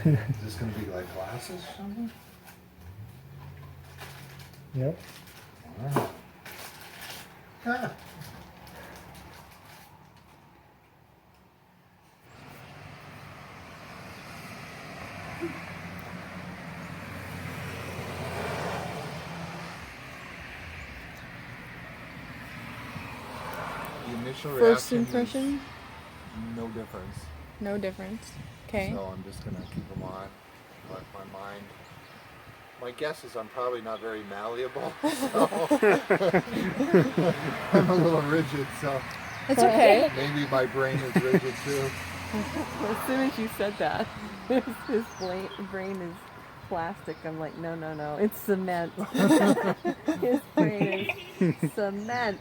Is this going to be like glasses or something? Yep. Wow. Ah. The initial First reaction impression? is no difference. No difference. Okay. So I'm just going to keep them on. But my guess is I'm probably not very malleable. So I'm a little rigid, so It's okay. maybe my brain is rigid too. As soon as you said that, his brain is plastic. I'm like, no, no, no, it's cement. His brain is cement.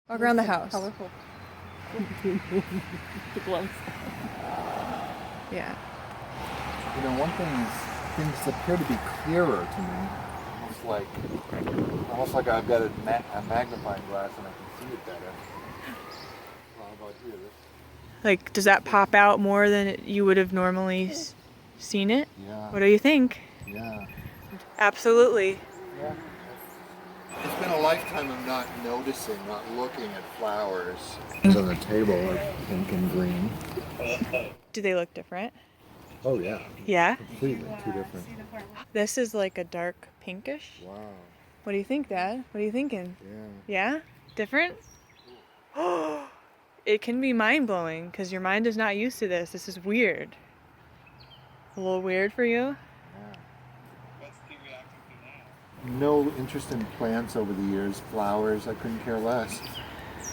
Walk around the house. Colorful. The gloves. Yeah. You know, one thing is things appear to be clearer to me. Almost like I've got a magnifying glass and I can see it better. Well, how about here? Like, does that pop out more than you would have normally seen it? Yeah. What do you think? Yeah. Absolutely. Yeah. It's been a lifetime of not noticing, not looking at flowers. Things on the table are pink and green. Do they look different? Oh yeah. Yeah? Completely two different. This is like a dark pinkish. Wow. What do you think, Dad? What are you thinking? Yeah. Yeah? Different? Oh, it can be mind-blowing because your mind is not used to this. This is weird. A little weird for you? No interest in plants over the years, flowers, I couldn't care less.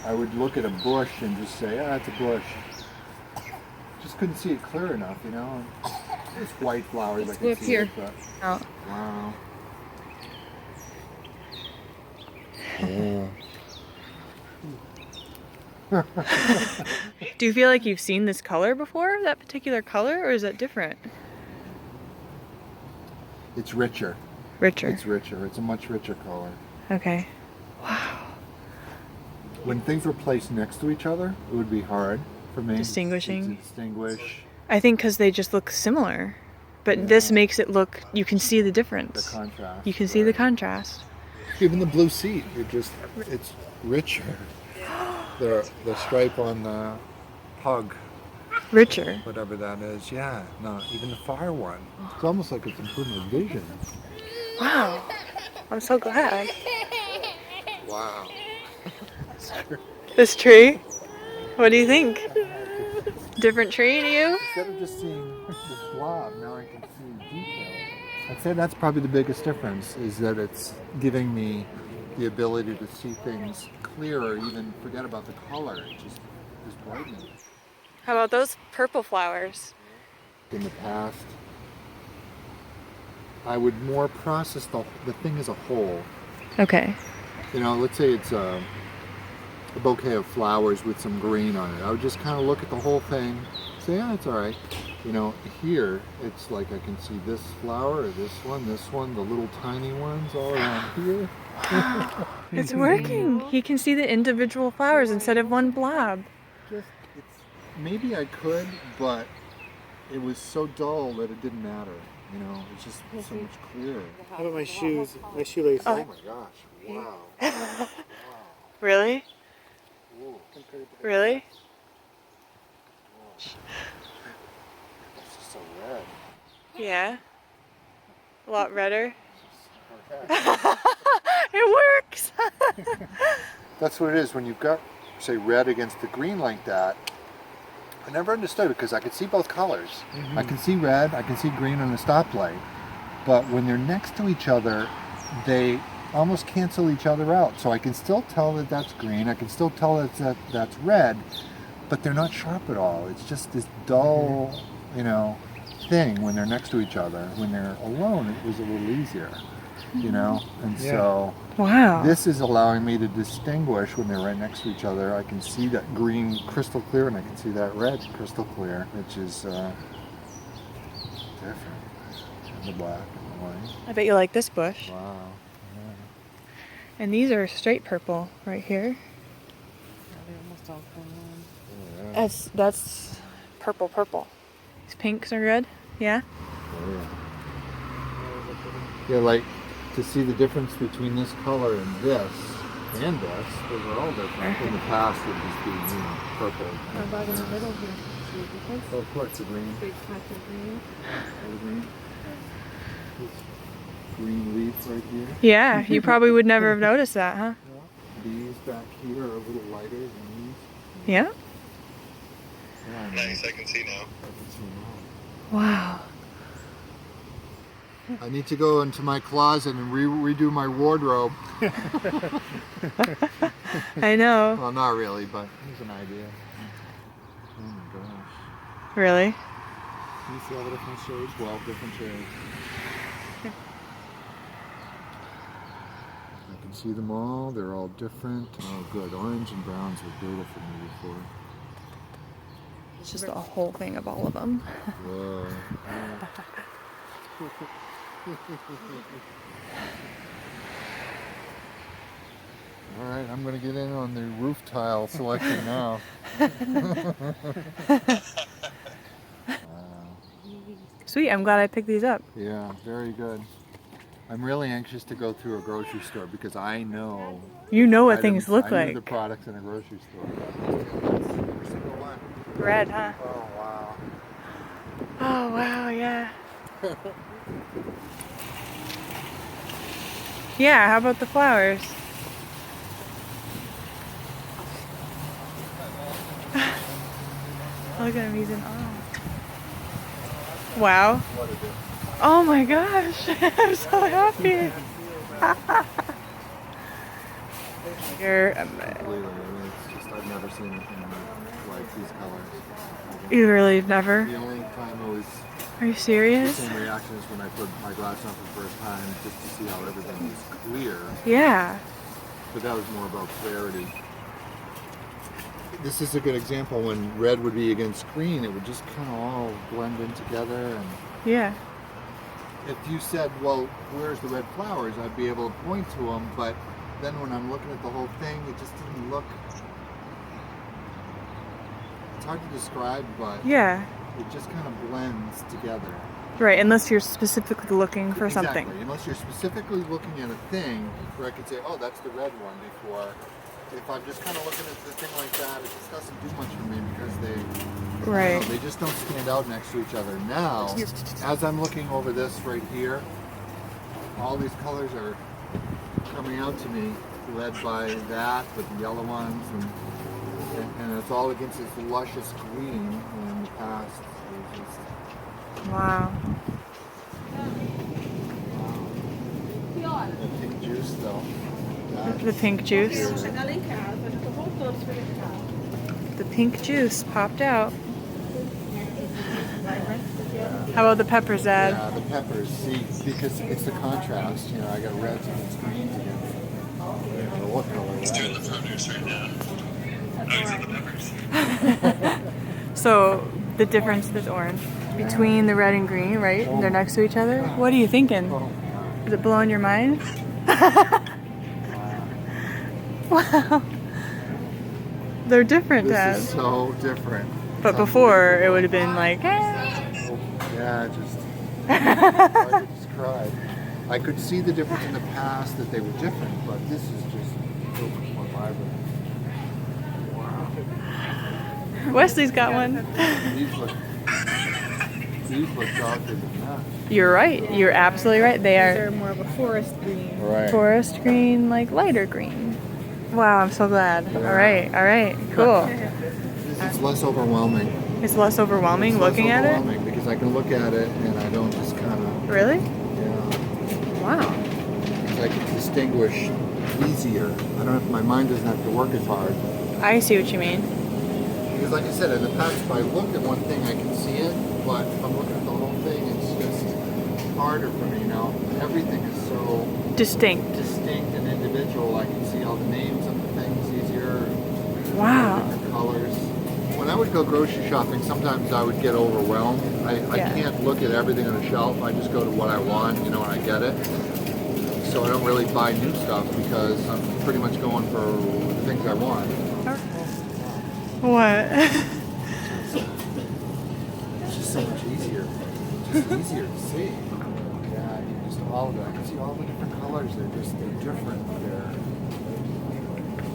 I would look at a bush and just say, ah, it's a bush. Just couldn't see it clear enough, you know? It's white flowers, I can see it, but... Oh. Wow. Yeah. Do you feel like you've seen this color before, that particular color, or is it different? It's richer. Richer. It's richer. It's a much richer color. Okay. Wow. When things were placed next to each other, it would be hard for me Distinguishing. to distinguish I think because they just look similar. But this makes it look, you can see the difference. the contrast. You can see the contrast. Even the blue seat, it's richer. The stripe on the pug, Richer. whatever that is, yeah. No, even the far one. It's almost like it's improving the vision. Wow. I'm so glad. Wow. This tree? What do you think? Different tree to you? Instead of just seeing this blob, now I can see detail. I'd say that's probably the biggest difference, is that it's giving me the ability to see things clearer, even forget about the color, it just is brightening. How about those purple flowers? In the past, I would more process the thing as a whole. Okay. You know, let's say it's a bouquet of flowers with some green on it. I would just kind of look at the whole thing, say, yeah, it's all right. You know, here, it's like I can see this flower, or this one, the little tiny ones all around here. It's working. He can see the individual flowers instead of one blob. Maybe I could, but it was so dull that it didn't matter. You know, it's just so much clearer. How about my shoes? My shoelaces. Oh my gosh! Wow! Wow! Really? Ooh. Really? It's just so red. Yeah. A lot redder. Okay. It works! That's what it is when you've got, say, red against the green like that. I never understood it because I could see both colors. I can see red, I can see green on the stoplight, but when they're next to each other, they almost cancel each other out. So I can still tell that that's green, I can still tell that that's red, but they're not sharp at all. It's just this dull, you know, thing when they're next to each other. When they're alone, it was a little easier, you know? And so wow. This is allowing me to distinguish when they're right next to each other. I can see that green crystal clear and I can see that red crystal clear, which is different. And the black and the white. I bet you like this bush. Wow. Yeah. And these are straight purple right here. They almost all come on. Oh, yeah. That's purple purple. These pinks are good. Yeah. Oh, yeah. Yeah, like to see the difference between this color and this, those are all different. In the past, it would just be purple. How about in the middle here? See the difference? Oh, of course, the green. Big patch of green. The green. This green leaf right here. Yeah, you probably would never have noticed that, huh? Yeah. These back here are a little lighter than these. Yeah. Yeah, Nice, I can see now. I can see now. Wow. I need to go into my closet and redo my wardrobe. I know. Well, not really, but here's an idea. Oh my gosh. Really? Can you see all the different shades? 12 different shades. I can see them all. They're all different. Oh, good. Orange and browns were beautiful before. It's just a whole thing of all of them. Whoa. All right, I'm going to get in on the roof tile selection now. Wow. Sweet, I'm glad I picked these up. Yeah, very good. I'm really anxious to go through a grocery store because I know You know what items- things look I know like. the products in a grocery store. Every single one. Red, huh? Oh wow. Oh, wow, yeah. Yeah, how about the flowers? Look at him, he's in awe. Wow. What a difference. Oh my gosh, I'm so happy. You're, Completely. I mean, it's just I've never seen anything like these colors. you really never? The only time it was Are you the serious? same reaction as when I put my glass on for the first time, just to see how everything was clear. Yeah. But that was more about clarity. This is a good example when red would be against green, it would just kind of all blend in together. And Yeah. if you said, well, where's the red flowers, I'd be able to point to them, but then when I'm looking at the whole thing, it just didn't look, it's hard to describe, but Yeah. it just kind of blends together. Right, unless you're specifically looking for something. Exactly, unless you're specifically looking at a thing where I could say, oh, that's the red one before. If I'm just kind of looking at the thing like that, it just doesn't do much for me because they, Right. they just don't stand out next to each other. Now, as I'm looking over this right here, all these colors are coming out to me, led by that with the yellow ones, and it's all against this luscious green. And in the past, it was just Wow. the pink juice, though. That- The pink juice. The pink juice popped out. How about the peppers, Dad? Yeah, the peppers. See, because it's the contrast. You know, I got reds against greens against. I don't know what color He's that doing the is. produce right now. Oh, he's in the peppers. So the difference, there's orange, between the red and green, right? They're next to each other. What are you thinking? Oh, Is it blowing your mind? Wow. They're different, Dad. this is so different. But It's before, it would have been like, eh. unbelievable. Yeah, I just cried. I could see the difference in the past that they were different, but this is just so much more vibrant. Wow. Wesley's got one. These look darker than that. You're right. You're absolutely right. They They're are more of a forest green. Right. forest green, like lighter green. Wow, I'm so glad. Yeah. All right, cool. It's less overwhelming. It's less overwhelming It's looking less at it? overwhelming because I can look at it and I don't just kind of, Really? yeah, Wow. because I can distinguish easier. I don't have, my mind doesn't have to work as hard. I see what you mean. Because like I said, in the past, if I look at one thing, I can see it, but if I'm looking at the whole thing, it's just harder for me now. Everything is so Distinct. distinct and individual. I can see all the names of the things easier. Wow. Different colors. When when I would go grocery shopping, sometimes I would get overwhelmed. I Yeah. can't look at everything on a shelf. I just go to what I want, you know, and I get it. So I don't really buy new stuff because I'm pretty much going for the things I want. What? It's just so much easier. Just easier to see. Yeah, you just all of it. I can see all the different colors. They're different.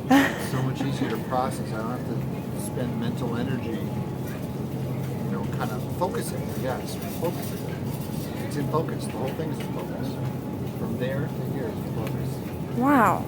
It's so much easier to process. I don't have to spend mental energy, you know, kind of focusing. Yes, focusing. It's in focus. The whole thing is in focus. From there to here is in focus. Wow.